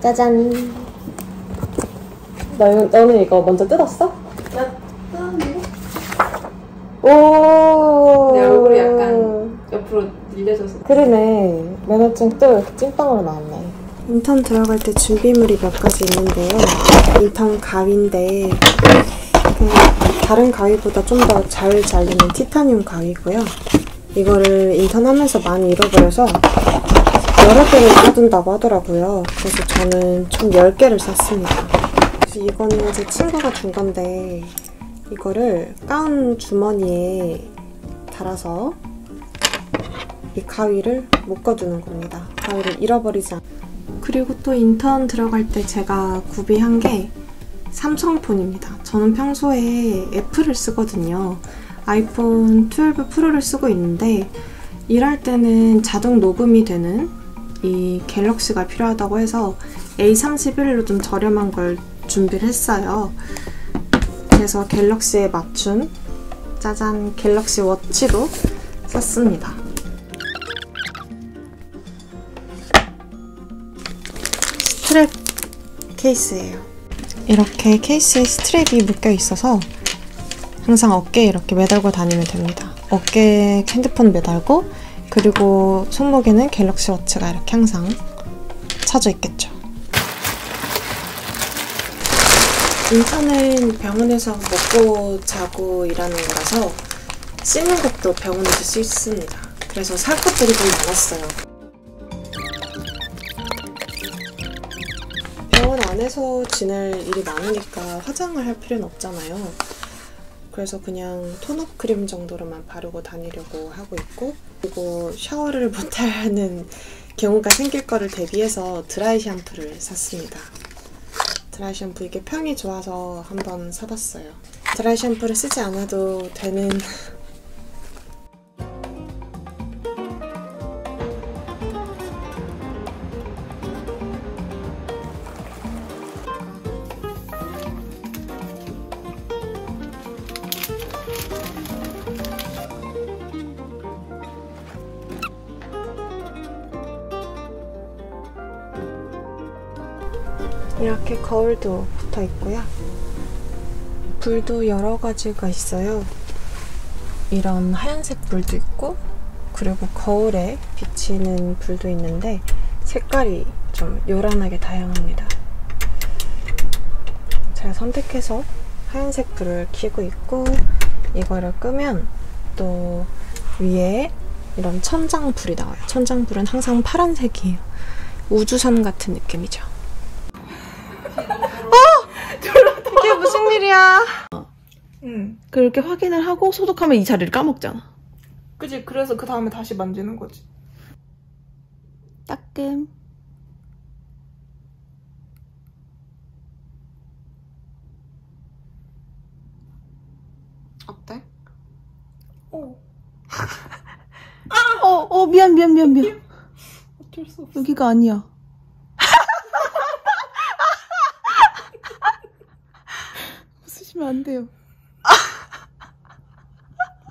짜잔. 너는 이거 먼저 뜯었어? 나 뜯었는데? 오. 내 얼굴이 약간 옆으로 밀려져서. 그러네. 면허증 또 이렇게 찐빵으로 나왔네. 인턴 들어갈 때 준비물이 몇 가지 있는데요. 인턴 가위인데 다른 가위보다 좀 더 잘 잘리는 티타늄 가위고요. 이거를 인턴 하면서 많이 잃어버려서 여러 개를 사둔다고 하더라고요. 그래서 저는 총 10개를 샀습니다. 그래서 이거는 제 친구가 준 건데 이거를 가운 주머니에 달아서 이 가위를 묶어두는 겁니다. 가위를 잃어버리지 않고. 그리고 또 인턴 들어갈 때 제가 구비한 게 삼성폰입니다. 저는 평소에 애플을 쓰거든요. 아이폰 12 프로를 쓰고 있는데 일할 때는 자동 녹음이 되는 이 갤럭시가 필요하다고 해서 A31로 좀 저렴한 걸 준비를 했어요. 그래서 갤럭시에 맞춘 짜잔 갤럭시 워치도 샀습니다. 스트랩 케이스예요. 이렇게 케이스에 스트랩이 묶여 있어서 항상 어깨에 이렇게 매달고 다니면 됩니다. 어깨에 핸드폰 매달고 그리고 손목에는 갤럭시 워치가 이렇게 항상 차져 있겠죠. 인턴은 병원에서 먹고 자고 일하는 거라서 씻는 것도 병원에서 씻습니다. 그래서 살 것들이 좀 많았어요. 병원 안에서 지낼 일이 많으니까 화장을 할 필요는 없잖아요. 그래서 그냥 톤업 크림 정도로만 바르고 다니려고 하고 있고, 그리고 샤워를 못하는 경우가 생길 거를 대비해서 드라이 샴푸를 샀습니다. 드라이 샴푸 이게 평이 좋아서 한번 사봤어요. 드라이 샴푸를 쓰지 않아도 되는 이렇게 거울도 붙어 있고요. 불도 여러 가지가 있어요. 이런 하얀색 불도 있고, 그리고 거울에 비치는 불도 있는데 색깔이 좀 요란하게 다양합니다. 제가 선택해서 하얀색 불을 켜고 있고, 이거를 끄면 또 위에 이런 천장불이 나와요. 천장불은 항상 파란색이에요. 우주선 같은 느낌이죠. 이게 무슨 일이야? 응. 그렇게 확인을 하고 소독하면 이 자리를 까먹잖아. 그치, 그래서 그 다음에 다시 만지는 거지. 따끔. 어때? 미안. 어쩔 수 없어. 여기가 아니야. 웃으시면 안 돼요.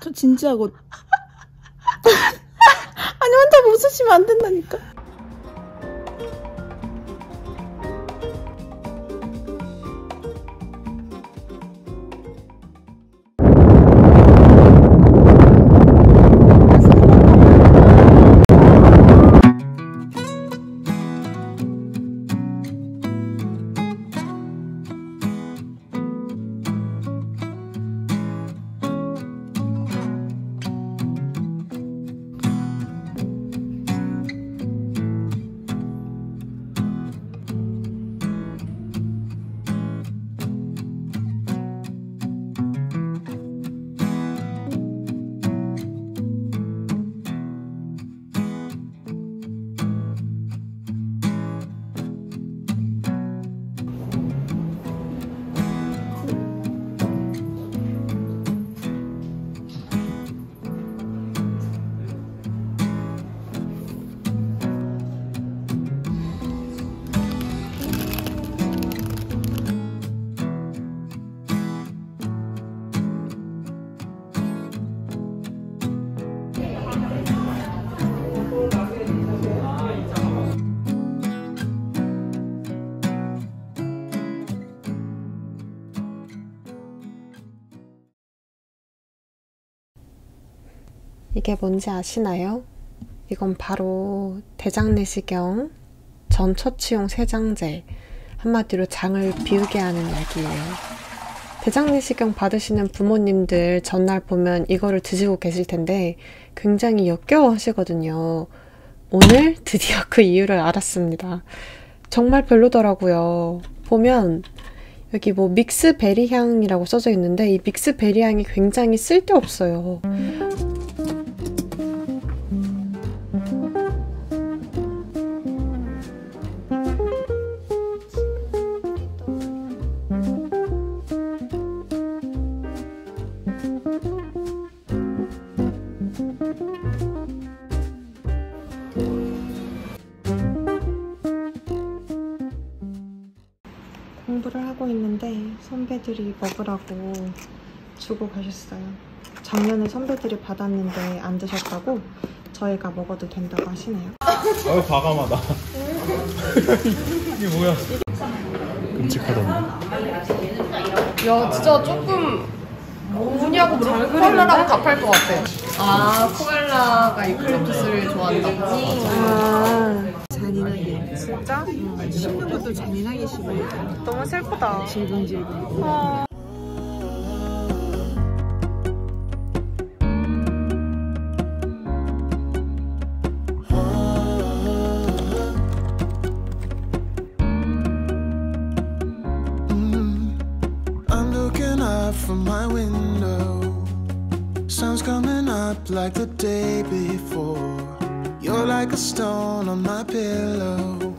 저 진지하고. 아니, 혼자 웃으시면 안 된다니까. 이게 뭔지 아시나요? 이건 바로 대장내시경 전처치용 세장제, 한마디로 장을 비우게 하는 약이에요. 대장내시경 받으시는 부모님들 전날 보면 이거를 드시고 계실 텐데 굉장히 역겨워 하시거든요. 오늘 드디어 그 이유를 알았습니다. 정말 별로더라고요. 보면 여기 뭐 믹스베리 향이라고 써져 있는데 이 믹스베리 향이 굉장히 쓸데없어요. 공부를 하고 있는데 선배들이 먹으라고 주고 가셨어요. 작년에 선배들이 받았는데 안 드셨다고 저희가 먹어도 된다고 하시네요. 아유 과감하다. 이게 뭐야? 끔찍하던데. 야 진짜 조금 뭐냐고 잘 코알라라고 답할 것 같아. 아 코알라가 유칼립투스를 좋아한다고? 잔인하게. 진짜? 씹는 것도 잔인하게 씹어요. 너무 슬프다. 질근질근. I'm looking up from my window. Sun's coming up like the day before. You're like a stone on my pillow.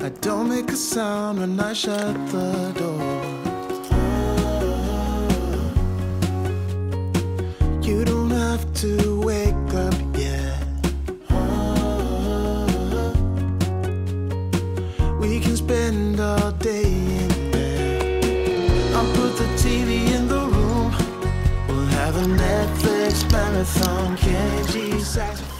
I don't make a sound when I shut the door. You don't have to wake up yet. We can spend all day in bed. I'll put the TV in the room. We'll have a Netflix marathon. Kenny G saxophone.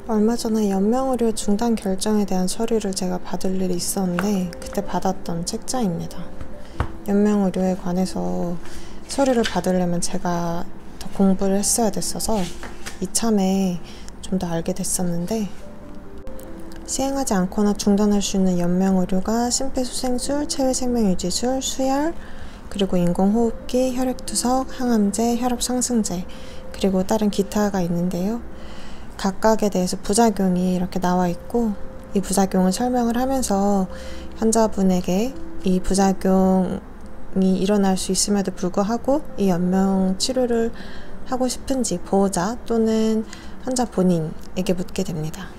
얼마 전에 연명의료 중단 결정에 대한 서류를 제가 받을 일이 있었는데 그때 받았던 책자입니다. 연명의료에 관해서 서류를 받으려면 제가 더 공부를 했어야 됐어서 이참에 좀 더 알게 됐었는데 시행하지 않거나 중단할 수 있는 연명의료가 심폐소생술, 체외생명유지술, 수혈, 그리고 인공호흡기, 혈액투석, 항암제, 혈압상승제, 그리고 다른 기타가 있는데요. 각각에 대해서 부작용이 이렇게 나와 있고 이 부작용을 설명을 하면서 환자분에게 이 부작용이 일어날 수 있음에도 불구하고 이 연명 치료를 하고 싶은지 보호자 또는 환자 본인에게 묻게 됩니다.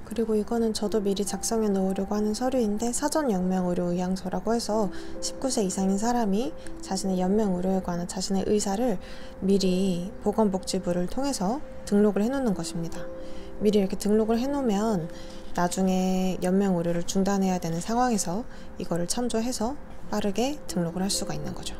그리고 이거는 저도 미리 작성해 놓으려고 하는 서류인데 사전 연명의료의향서라고 해서 19세 이상인 사람이 자신의 연명의료에 관한 자신의 의사를 미리 보건복지부를 통해서 등록을 해놓는 것입니다. 미리 이렇게 등록을 해놓으면 나중에 연명의료를 중단해야 되는 상황에서 이거를 참조해서 빠르게 등록을 할 수가 있는 거죠.